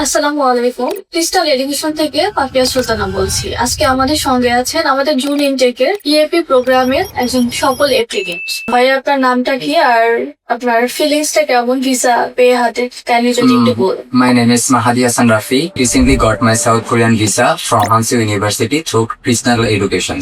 আসসালামু আলাইকুম। Crystal education থেকে পাপিয়া সুলতানা বলছি। আজকে আমাদের সঙ্গে আছেন আমাদের জুন ইনটেকের ইএপি প্রোগ্রামের একজন সফল অ্যাপ্লিকেন্ট। ভাই, আপনার নামটা কি আর আপনার ফিলিংসটা কেমন ভিসা পেয়ে হাতে? কাইন্ডলি যদি একটু বলুন। My name is Mahdi Hassan Rafi. Recently got my South Korean visa from Hanseo University through Crystal Education.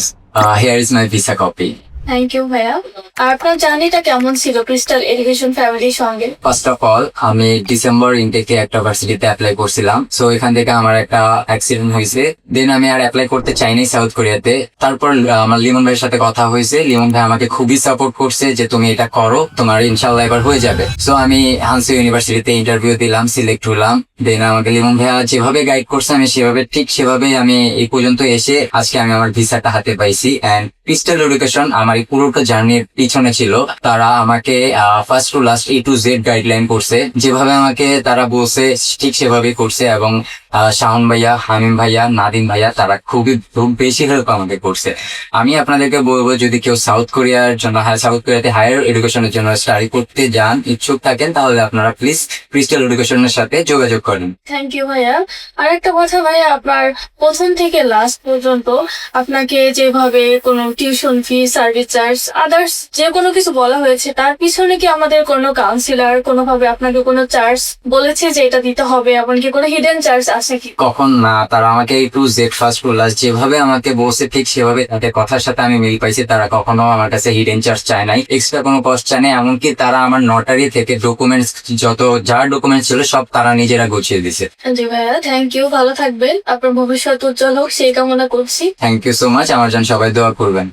Here is my visa copy. Thank you ভাইয়া। আর আপনার জার্নিটা কেমন ছিল ক্রিস্টাল এডুকেশন ফ্যামিলির সঙ্গে? ফার্স্ট অফ অল, আমি ডিসেম্বর ইনটেকে একটা ভার্সিটিতে অ্যাপ্লাই করছিলাম। সো এখান থেকে আমার একটা অ্যাক্সিডেন্ট হয়েছে। দেন আমি আর অ্যাপ্লাই করতে চাইনি সাউথ কোরিয়াতে। তারপর আমার লিমন ভাইয়ের সাথে কথা হয়েছে। লিমন ভাই আমাকে খুবই সাপোর্ট করছে যে তুমি এটা করো, তোমার ইনশাল্লাহ এবার হয়ে যাবে। সো আমি হানসিও ইউনিভার্সিটিতে ইন্টারভিউ দিলাম, সিলেক্ট হলাম। দেন আমাকে লিমন ভাইয়া যেভাবে গাইড করছে আমি সেভাবে আমি এই পর্যন্ত এসে আজকে আমি আমার ভিসাটা হাতে পাইছি। অ্যান্ড ক্রিস্টাল এডুকেশন আমার এই পুরোটা জার্নির পিছনে ছিল। তারা আমাকে first to last A to Z guideline করছে, যেভাবে আমাকে তারা বলছে ঠিক সেভাবেই করছে। এবং শাহন ভাইয়া, হামিম ভাইয়া, নাদিম ভাইয়া তারা খুব বেশি হেল্প আমাকে করছে। আমি আপনাদেরকে বলবো, যদি কেউ সাউথ কোরিয়াতে হায়ার এডুকেশনের জন্য স্টাডি করতে যান, ইচ্ছুক থাকেন, তাহলে আপনারা প্লিজ ক্রিস্টাল এডুকেশনের সাথে যোগাযোগ করেন। থ্যাংক ইউ ভাইয়া। আর একটা কথা ভাইয়া, আপনার প্রথম থেকে লাস্ট পর্যন্ত আপনাকে যেভাবে কোনো tuition fee, service charge, others যে কোনো কিছু বলা হয়েছে, তার পিছনে কি আমাদের কোনো কাউন্সিলর কোনোভাবে আপনাকে কোনো চার্জ বলেছে যে এটা দিতে হবে, এমনকি কোনো হিডেন চার্জ আছে কি? কখন না, তারা আমাকে A to Z first to last যেভাবে আমাকে বলছে ঠিক সেভাবে তাদের কথার সাথে আমি মিল পাইছি। তারা কখনো আমার কাছে হিডেন চার্জ চায় নাই, এক্সট্রা কোনো কস্ট চায় নাই। এমনকি তারা আমার নটারি থেকে ডকুমেন্টস, যার ডকুমেন্টস ছিল সব তারা নিজেরা গুছিয়ে দিছে। জি ভাইয়া, থ্যাংক ইউ। ভালো থাকবেন, আপনার ভবিষ্যৎ উজ্জ্বল হোক সেই কামনা করছি। Thank you so much. আমার জন্য সবাই দোয়া করবেন।